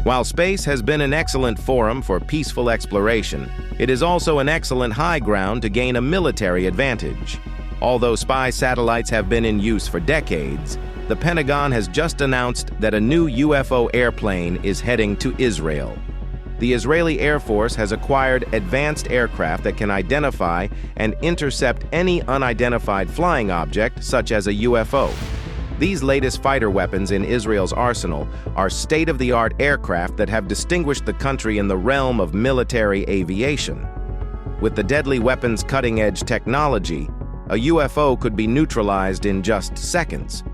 While space has been an excellent forum for peaceful exploration, it is also an excellent high ground to gain a military advantage. Although spy satellites have been in use for decades, the Pentagon has just announced that a new UFO airplane is heading to Israel. The Israeli Air Force has acquired advanced aircraft that can identify and intercept any unidentified flying object, such as a UFO. These latest fighter weapons in Israel's arsenal are state-of-the-art aircraft that have distinguished the country in the realm of military aviation. With the deadly weapon's cutting-edge technology, a UFO could be neutralized in just seconds.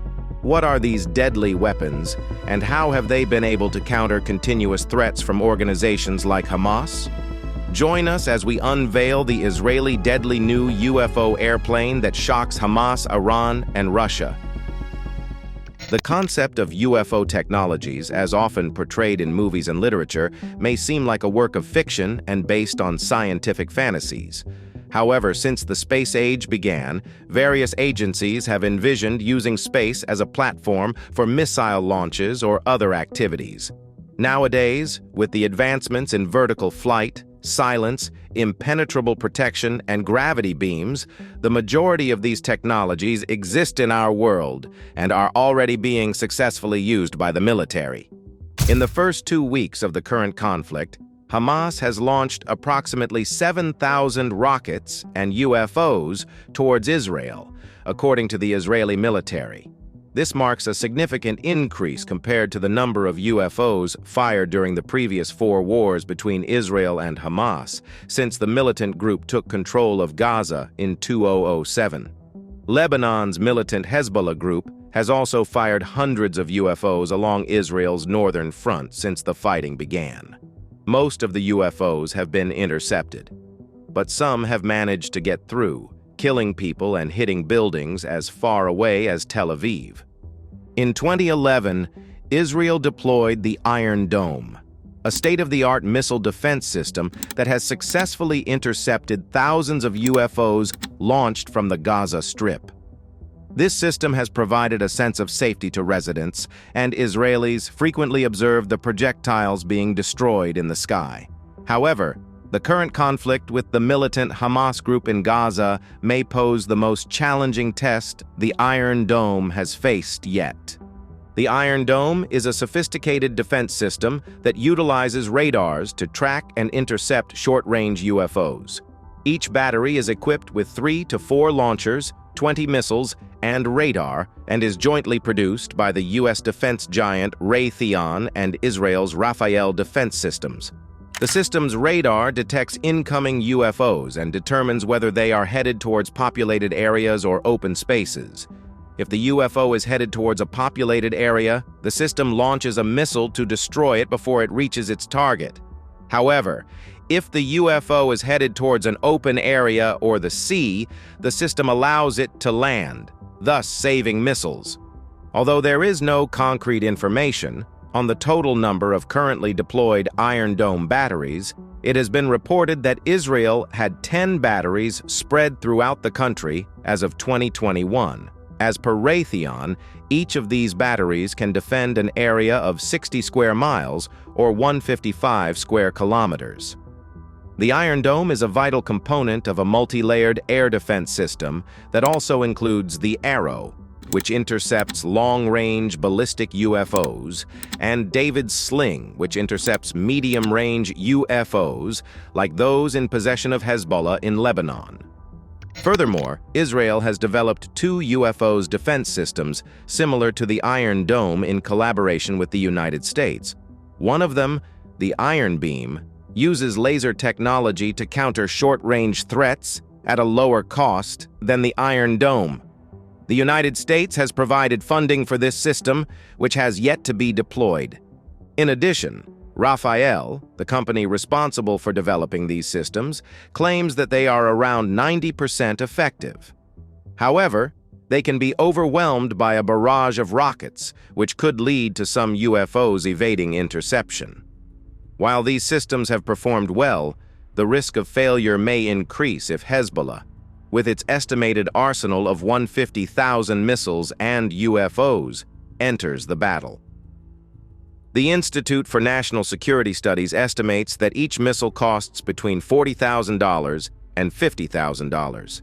What are these deadly weapons, and how have they been able to counter continuous threats from organizations like Hamas? Join us as we unveil the Israeli deadly new UFO airplane that shocks Hamas, Iran, and Russia. The concept of UFO technologies, as often portrayed in movies and literature, may seem like a work of fiction and based on scientific fantasies. However, since the space age began, various agencies have envisioned using space as a platform for missile launches or other activities. Nowadays, with the advancements in vertical flight, silence, impenetrable protection, and gravity beams, the majority of these technologies exist in our world and are already being successfully used by the military. In the first 2 weeks of the current conflict, Hamas has launched approximately 7,000 rockets and UFOs towards Israel, according to the Israeli military. This marks a significant increase compared to the number of UFOs fired during the previous 4 wars between Israel and Hamas, since the militant group took control of Gaza in 2007. Lebanon's militant Hezbollah group has also fired hundreds of UFOs along Israel's northern front since the fighting began. Most of the UFOs have been intercepted, but some have managed to get through, killing people and hitting buildings as far away as Tel Aviv. In 2011, Israel deployed the Iron Dome, a state-of-the-art missile defense system that has successfully intercepted thousands of UFOs launched from the Gaza Strip. This system has provided a sense of safety to residents, and Israelis frequently observe the projectiles being destroyed in the sky. However, the current conflict with the militant Hamas group in Gaza may pose the most challenging test the Iron Dome has faced yet. The Iron Dome is a sophisticated defense system that utilizes radars to track and intercept short-range UFOs. Each battery is equipped with 3 to 4 launchers, 20 missiles, and radar, and is jointly produced by the U.S. defense giant Raytheon and Israel's Rafael Defense Systems. The system's radar detects incoming UFOs and determines whether they are headed towards populated areas or open spaces. If the UFO is headed towards a populated area, the system launches a missile to destroy it before it reaches its target. However, if the UFO is headed towards an open area or the sea, the system allows it to land, thus saving missiles. Although there is no concrete information on the total number of currently deployed Iron Dome batteries, it has been reported that Israel had 10 batteries spread throughout the country as of 2021. As per Raytheon, each of these batteries can defend an area of 60 square miles or 155 square kilometers. The Iron Dome is a vital component of a multi-layered air defense system that also includes the Arrow, which intercepts long-range ballistic UFOs, and David's Sling, which intercepts medium-range UFOs like those in possession of Hezbollah in Lebanon. Furthermore, Israel has developed 2 UFOs defense systems similar to the Iron Dome in collaboration with the United States. One of them, the Iron Beam, uses laser technology to counter short-range threats at a lower cost than the Iron Dome. The United States has provided funding for this system, which has yet to be deployed. In addition, Rafael, the company responsible for developing these systems, claims that they are around 90% effective. However, they can be overwhelmed by a barrage of rockets, which could lead to some UFOs evading interception. While these systems have performed well, the risk of failure may increase if Hezbollah, with its estimated arsenal of 150,000 missiles and UFOs, enters the battle. The Institute for National Security Studies estimates that each missile costs between $40,000 and $50,000.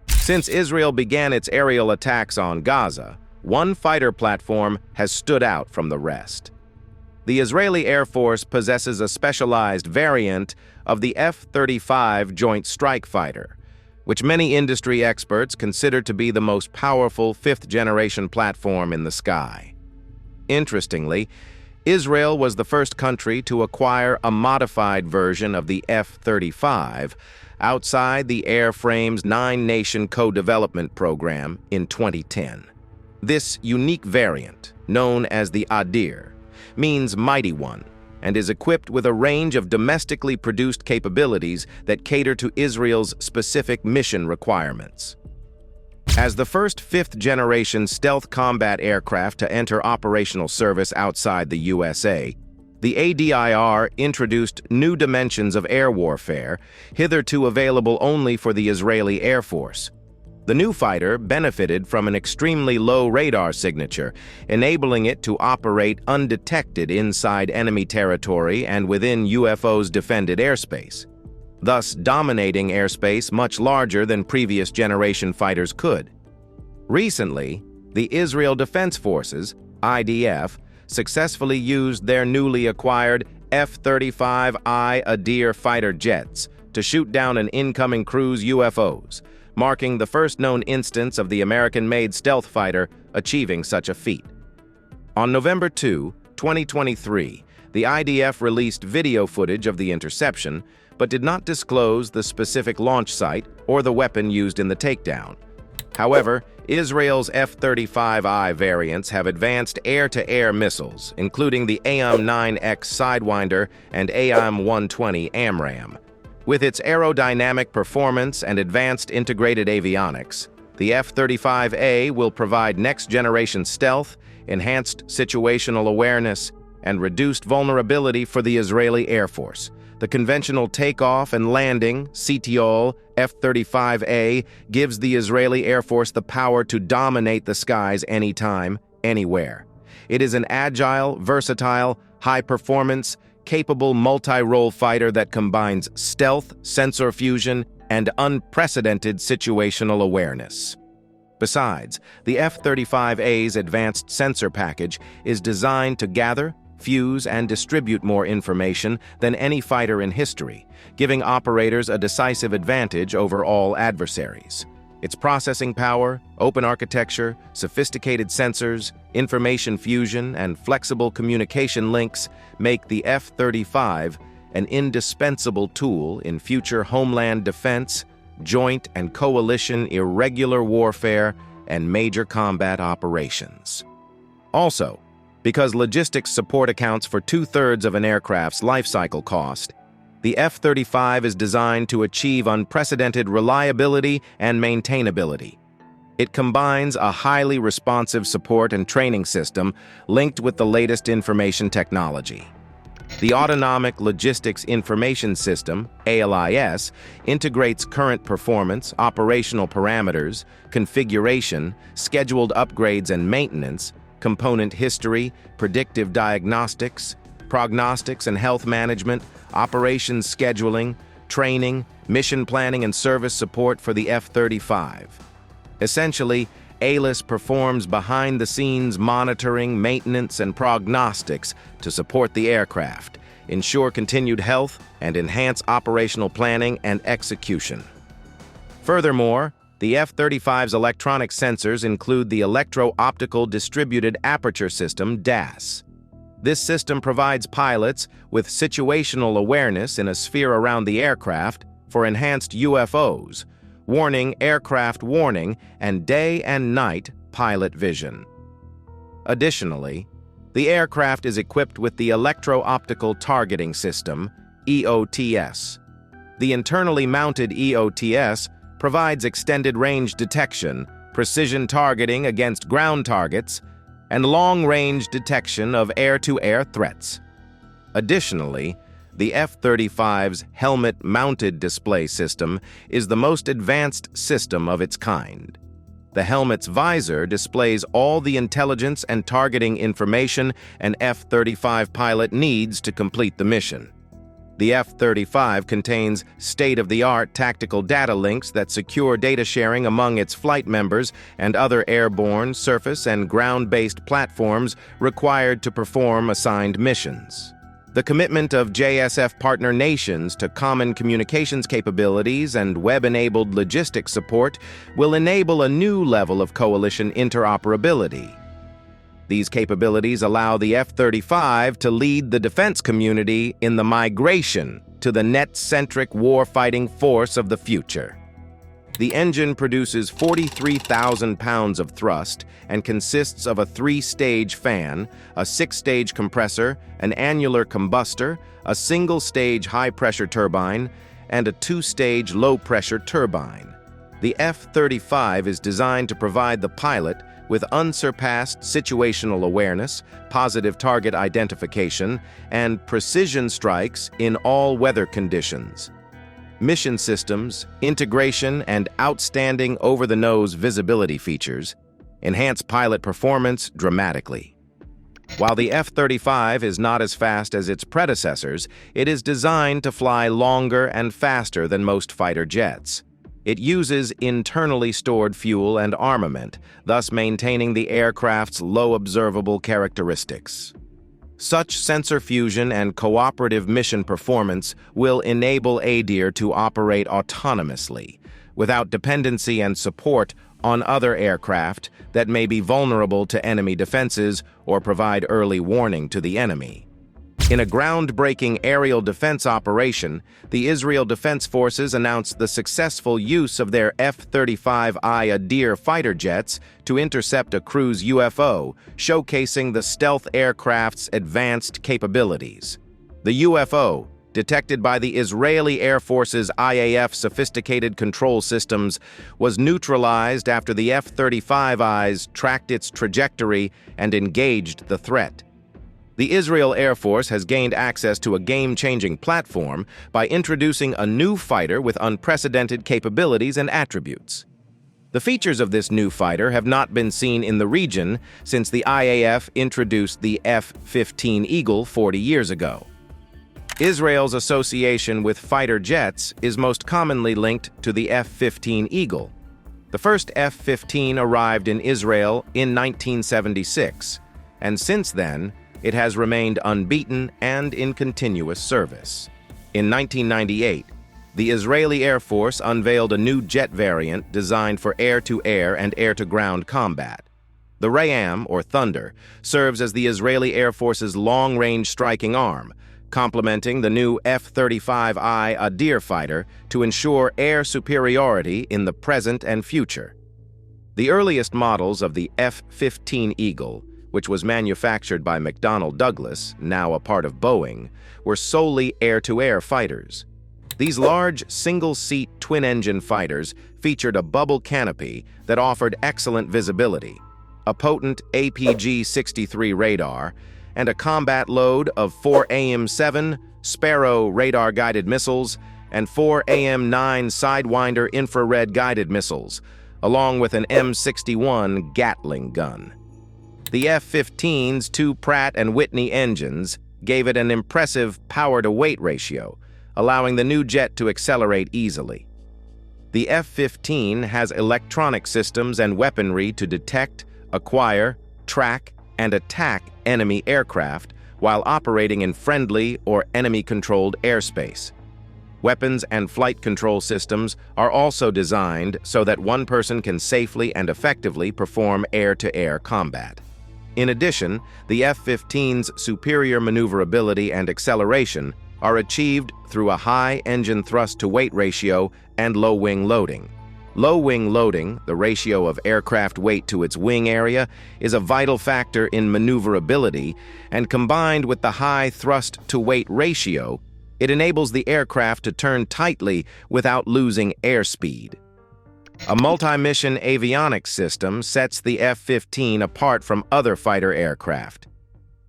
Since Israel began its aerial attacks on Gaza, one fighter platform has stood out from the rest. The Israeli Air Force possesses a specialized variant of the F-35 Joint Strike Fighter, which many industry experts consider to be the most powerful fifth-generation platform in the sky. Interestingly, Israel was the first country to acquire a modified version of the F-35 outside the airframe's nine-nation co-development program in 2010. This unique variant, known as the Adir, means Mighty One, and is equipped with a range of domestically produced capabilities that cater to Israel's specific mission requirements. As the first fifth-generation stealth combat aircraft to enter operational service outside the USA, the ADIR introduced new dimensions of air warfare, hitherto available only for the Israeli Air Force. The new fighter benefited from an extremely low radar signature, enabling it to operate undetected inside enemy territory and within UFO's defended airspace, thus dominating airspace much larger than previous generation fighters could. Recently, the Israel Defense Forces, IDF, successfully used their newly acquired F-35I Adir fighter jets to shoot down an incoming cruise UFOs, marking the first known instance of the American-made stealth fighter achieving such a feat. On November 2, 2023, the IDF released video footage of the interception, but did not disclose the specific launch site or the weapon used in the takedown. However, Israel's F-35I variants have advanced air-to-air missiles, including the AIM-9X Sidewinder and AIM-120 AMRAAM. With its aerodynamic performance and advanced integrated avionics, the F-35A will provide next-generation stealth, enhanced situational awareness, and reduced vulnerability for the Israeli Air Force. The conventional takeoff and landing, CTOL, F-35A gives the Israeli Air Force the power to dominate the skies anytime, anywhere. It is an agile, versatile, high-performance, capable multi-role fighter that combines stealth, sensor fusion, and unprecedented situational awareness. Besides, the F-35A's advanced sensor package is designed to gather, fuse, and distribute more information than any fighter in history, giving operators a decisive advantage over all adversaries. Its processing power, open architecture, sophisticated sensors, information fusion, and flexible communication links make the F-35 an indispensable tool in future homeland defense, joint and coalition irregular warfare, and major combat operations. Also, because logistics support accounts for 2/3 of an aircraft's lifecycle cost, the F-35 is designed to achieve unprecedented reliability and maintainability. It combines a highly responsive support and training system linked with the latest information technology. The Autonomic Logistics Information System, ALIS, integrates current performance, operational parameters, configuration, scheduled upgrades and maintenance, component history, predictive diagnostics, prognostics and health management, operations scheduling, training, mission planning and service support for the F-35. Essentially, ALIS performs behind-the-scenes monitoring, maintenance, and prognostics to support the aircraft, ensure continued health, and enhance operational planning and execution. Furthermore, the F-35's electronic sensors include the Electro-Optical Distributed Aperture System, DAS. This system provides pilots with situational awareness in a sphere around the aircraft for enhanced UFOs, warning, aircraft warning, and day and night pilot vision. Additionally, the aircraft is equipped with the Electro-Optical Targeting System, EOTS. The internally mounted EOTS provides extended range detection, precision targeting against ground targets, and long-range detection of air-to-air threats. Additionally, the F-35's helmet-mounted display system is the most advanced system of its kind. The helmet's visor displays all the intelligence and targeting information an F-35 pilot needs to complete the mission. The F-35 contains state-of-the-art tactical data links that secure data sharing among its flight members and other airborne, surface, and ground-based platforms required to perform assigned missions. The commitment of JSF partner nations to common communications capabilities and web-enabled logistics support will enable a new level of coalition interoperability. These capabilities allow the F-35 to lead the defense community in the migration to the net-centric war-fighting force of the future. The engine produces 43,000 pounds of thrust and consists of a 3-stage fan, a 6-stage compressor, an annular combustor, a single-stage high-pressure turbine, and a 2-stage low-pressure turbine. The F-35 is designed to provide the pilot with unsurpassed situational awareness, positive target identification, and precision strikes in all weather conditions. Mission systems, integration, and outstanding over-the-nose visibility features enhance pilot performance dramatically. While the F-35 is not as fast as its predecessors, it is designed to fly longer and faster than most fighter jets. It uses internally stored fuel and armament, thus maintaining the aircraft's low observable characteristics. Such sensor fusion and cooperative mission performance will enable ADIR to operate autonomously, without dependency and support on other aircraft that may be vulnerable to enemy defenses or provide early warning to the enemy. In a groundbreaking aerial defense operation, the Israel Defense Forces announced the successful use of their F-35I ADIR fighter jets to intercept a cruise UFO, showcasing the stealth aircraft's advanced capabilities. The UFO, detected by the Israeli Air Force's IAF sophisticated control systems, was neutralized after the F-35Is tracked its trajectory and engaged the threat. The Israel Air Force has gained access to a game-changing platform by introducing a new fighter with unprecedented capabilities and attributes. The features of this new fighter have not been seen in the region since the IAF introduced the F-15 Eagle 40 years ago. Israel's association with fighter jets is most commonly linked to the F-15 Eagle. The first F-15 arrived in Israel in 1976, and since then, it has remained unbeaten and in continuous service. In 1998, the Israeli Air Force unveiled a new jet variant designed for air-to-air and air-to-ground combat. The Rayam, or Thunder, serves as the Israeli Air Force's long-range striking arm, complementing the new F-35I ADIR fighter to ensure air superiority in the present and future. The earliest models of the F-15 Eagle, which was manufactured by McDonnell Douglas, now a part of Boeing, were solely air-to-air fighters. These large, single-seat, twin-engine fighters featured a bubble canopy that offered excellent visibility, a potent APG-63 radar, and a combat load of 4 AIM-7 Sparrow radar-guided missiles and 4 AIM-9 Sidewinder infrared-guided missiles, along with an M61 Gatling gun. The F-15's 2 Pratt & Whitney engines gave it an impressive power-to-weight ratio, allowing the new jet to accelerate easily. The F-15 has electronic systems and weaponry to detect, acquire, track, and attack enemy aircraft while operating in friendly or enemy-controlled airspace. Weapons and flight control systems are also designed so that one person can safely and effectively perform air-to-air combat. In addition, the F-15's superior maneuverability and acceleration are achieved through a high engine thrust-to-weight ratio and low wing loading. Low wing loading, the ratio of aircraft weight to its wing area, is a vital factor in maneuverability, and combined with the high thrust-to-weight ratio, it enables the aircraft to turn tightly without losing airspeed. A multi-mission avionics system sets the F-15 apart from other fighter aircraft.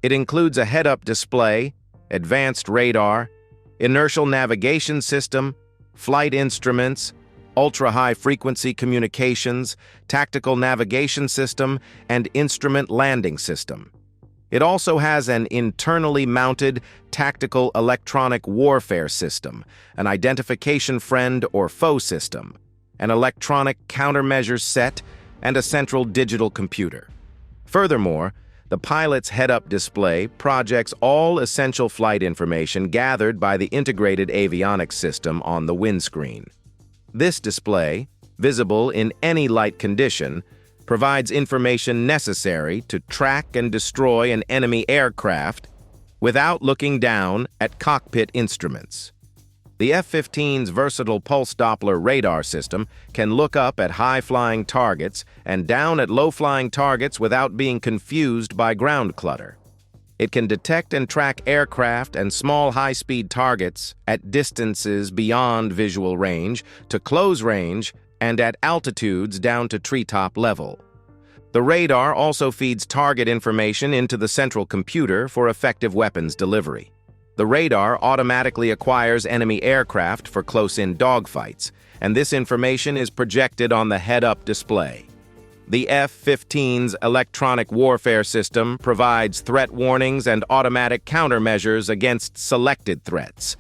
It includes a head-up display, advanced radar, inertial navigation system, flight instruments, ultra-high frequency communications, tactical navigation system, and instrument landing system. It also has an internally mounted tactical electronic warfare system, an identification friend or foe system, an electronic countermeasures set, and a central digital computer. Furthermore, the pilot's head-up display projects all essential flight information gathered by the integrated avionics system on the windscreen. This display, visible in any light condition, provides information necessary to track and destroy an enemy aircraft without looking down at cockpit instruments. The F-15's versatile pulse Doppler radar system can look up at high-flying targets and down at low-flying targets without being confused by ground clutter. It can detect and track aircraft and small high-speed targets at distances beyond visual range to close range and at altitudes down to treetop level. The radar also feeds target information into the central computer for effective weapons delivery. The radar automatically acquires enemy aircraft for close-in dogfights, and this information is projected on the head-up display. The F-15's electronic warfare system provides threat warnings and automatic countermeasures against selected threats.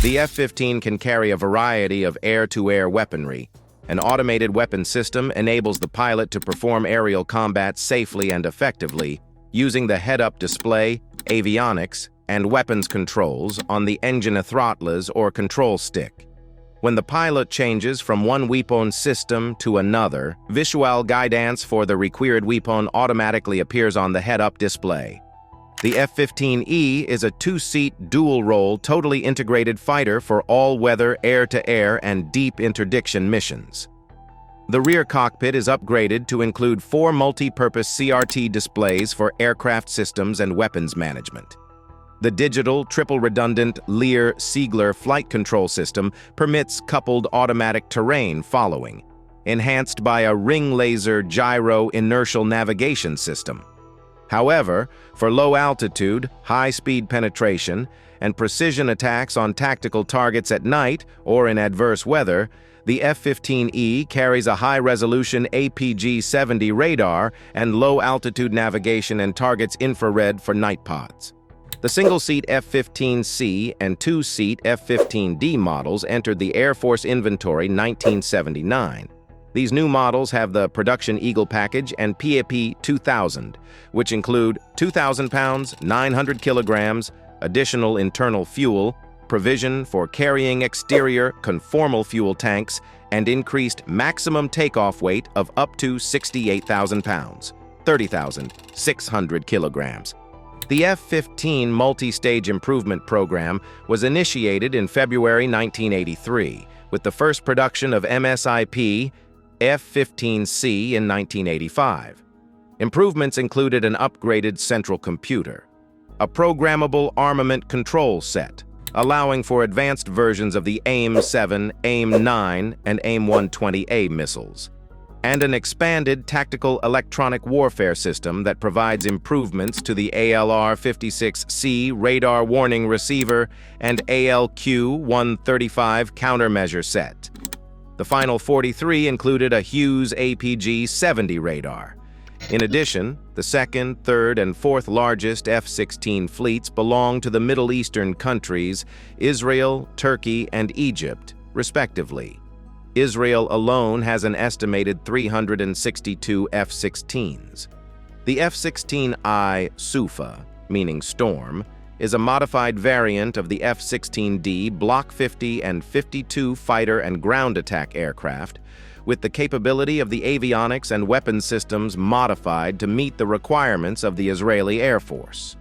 The F-15 can carry a variety of air-to-air weaponry. An automated weapon system enables the pilot to perform aerial combat safely and effectively using the head-up display, avionics, and weapons controls on the engine throttlers or control stick. When the pilot changes from one weapon system to another, visual guidance for the required weapon automatically appears on the head-up display. The F-15E is a two-seat, dual-role, totally integrated fighter for all-weather, air-to-air, and deep interdiction missions. The rear cockpit is upgraded to include 4 multi-purpose CRT displays for aircraft systems and weapons management. The digital, triple-redundant Lear-Siegler flight control system permits coupled automatic terrain following, enhanced by a ring-laser gyro inertial navigation system. However, for low-altitude, high-speed penetration, and precision attacks on tactical targets at night or in adverse weather, the F-15E carries a high-resolution APG-70 radar and low-altitude navigation and targets infrared for night pods. The single-seat F-15C and two-seat F-15D models entered the Air Force inventory 1979. These new models have the Production Eagle package and PAP 2000, which include 2,000 pounds, 900 kilograms, additional internal fuel, provision for carrying exterior conformal fuel tanks, and increased maximum takeoff weight of up to 68,000 pounds, 30,600 kilograms. The F-15 Multi-Stage Improvement Program was initiated in February 1983, with the first production of MSIP F-15C in 1985. Improvements included an upgraded central computer, a programmable armament control set, allowing for advanced versions of the AIM-7, AIM-9, and AIM-120A missiles, and an expanded tactical electronic warfare system that provides improvements to the ALR-56C radar warning receiver and ALQ-135 countermeasure set. The final 43 included a Hughes APG-70 radar. In addition, the second, third, and fourth largest F-16 fleets belong to the Middle Eastern countries, Israel, Turkey, and Egypt, respectively. Israel alone has an estimated 362 F-16s. The F-16I Sufa, meaning Storm, is a modified variant of the F-16D Block 50 and 52 fighter and ground attack aircraft, with the capability of the avionics and weapons systems modified to meet the requirements of the Israeli Air Force.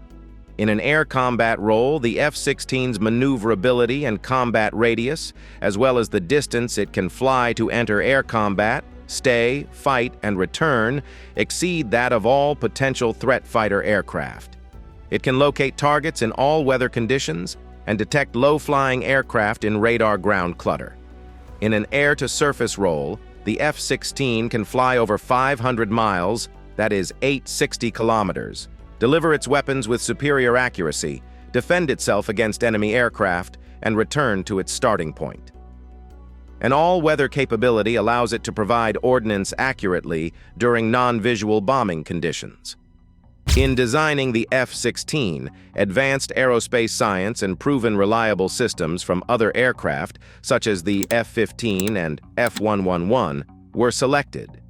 In an air combat role, the F-16's maneuverability and combat radius, as well as the distance it can fly to enter air combat, stay, fight, and return, exceed that of all potential threat fighter aircraft. It can locate targets in all weather conditions and detect low-flying aircraft in radar ground clutter. In an air-to-surface role, the F-16 can fly over 500 miles, that is 860 kilometers, deliver its weapons with superior accuracy, defend itself against enemy aircraft, and return to its starting point. An all-weather capability allows it to provide ordnance accurately during non-visual bombing conditions. In designing the F-16, advanced aerospace science and proven reliable systems from other aircraft, such as the F-15 and F-111, were selected.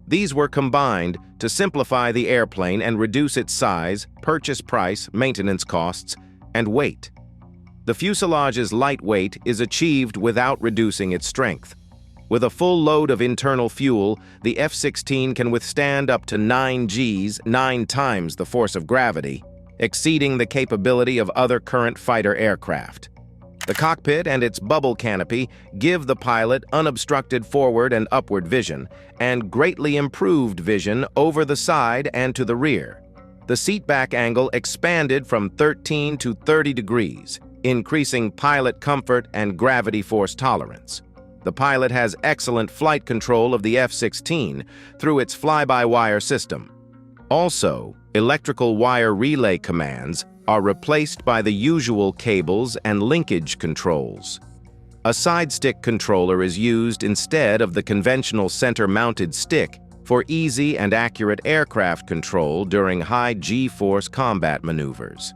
These were combined to simplify the airplane and reduce its size, purchase price, maintenance costs, and weight. The fuselage's lightweight is achieved without reducing its strength. With a full load of internal fuel, the F-16 can withstand up to 9 Gs, 9 times the force of gravity, exceeding the capability of other current fighter aircraft. The cockpit and its bubble canopy give the pilot unobstructed forward and upward vision, and greatly improved vision over the side and to the rear. The seatback angle expanded from 13 to 30 degrees, increasing pilot comfort and gravity force tolerance. The pilot has excellent flight control of the F-16 through its fly-by-wire system. Also, electrical wire relay commands are replaced by the usual cables and linkage controls. A side-stick controller is used instead of the conventional center-mounted stick for easy and accurate aircraft control during high G-force combat maneuvers.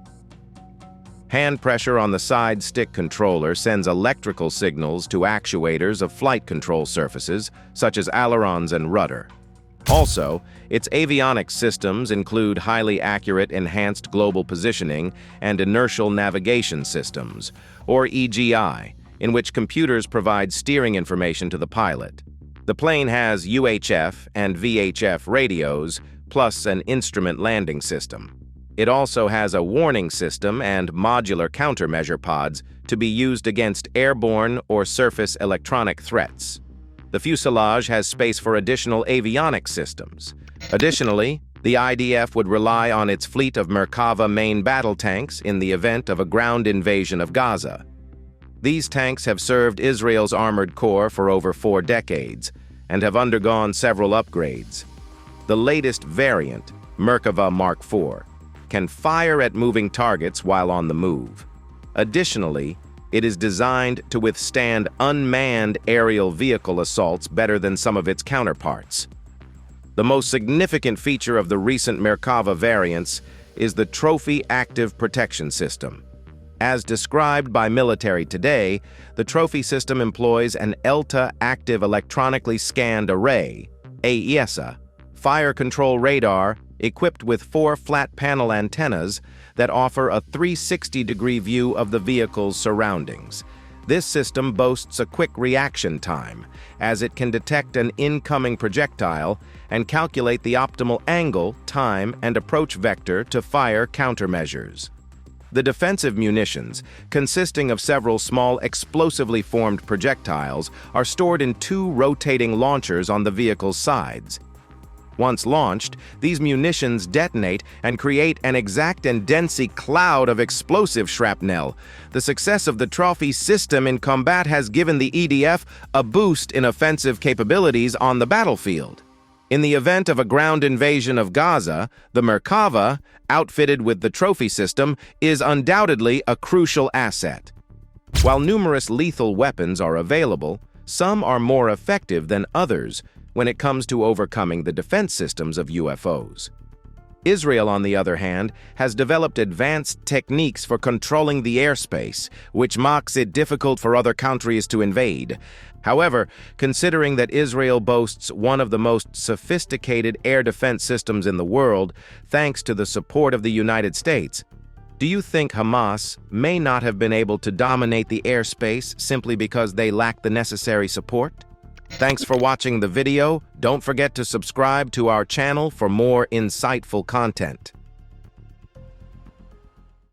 Hand pressure on the side stick controller sends electrical signals to actuators of flight control surfaces, such as ailerons and rudder. Also, its avionics systems include highly accurate enhanced global positioning and inertial navigation systems, or EGI, in which computers provide steering information to the pilot. The plane has UHF and VHF radios, plus an instrument landing system. It also has a warning system and modular countermeasure pods to be used against airborne or surface electronic threats. The fuselage has space for additional avionics systems. Additionally, the IDF would rely on its fleet of Merkava main battle tanks in the event of a ground invasion of Gaza. These tanks have served Israel's armored corps for over 4 decades and have undergone several upgrades. The latest variant, Merkava Mark IV, can fire at moving targets while on the move. Additionally, it is designed to withstand unmanned aerial vehicle assaults better than some of its counterparts. The most significant feature of the recent Merkava variants is the Trophy Active Protection System. As described by Military Today, the Trophy system employs an ELTA Active Electronically Scanned Array, AESA, fire control radar equipped with 4 flat panel antennas that offer a 360-degree view of the vehicle's surroundings. This system boasts a quick reaction time, as it can detect an incoming projectile and calculate the optimal angle, time, and approach vector to fire countermeasures. The defensive munitions, consisting of several small explosively formed projectiles, are stored in 2 rotating launchers on the vehicle's sides. Once launched, these munitions detonate and create an exact and dense cloud of explosive shrapnel. The success of the Trophy system in combat has given the EDF a boost in offensive capabilities on the battlefield. In the event of a ground invasion of Gaza, the Merkava, outfitted with the Trophy system, is undoubtedly a crucial asset. While numerous lethal weapons are available, some are more effective than others when it comes to overcoming the defense systems of UFOs. Israel, on the other hand, has developed advanced techniques for controlling the airspace, which makes it difficult for other countries to invade. However, considering that Israel boasts one of the most sophisticated air defense systems in the world, thanks to the support of the United States, do you think Hamas may not have been able to dominate the airspace simply because they lack the necessary support? Thanks for watching the video. Don't forget to subscribe to our channel for more insightful content.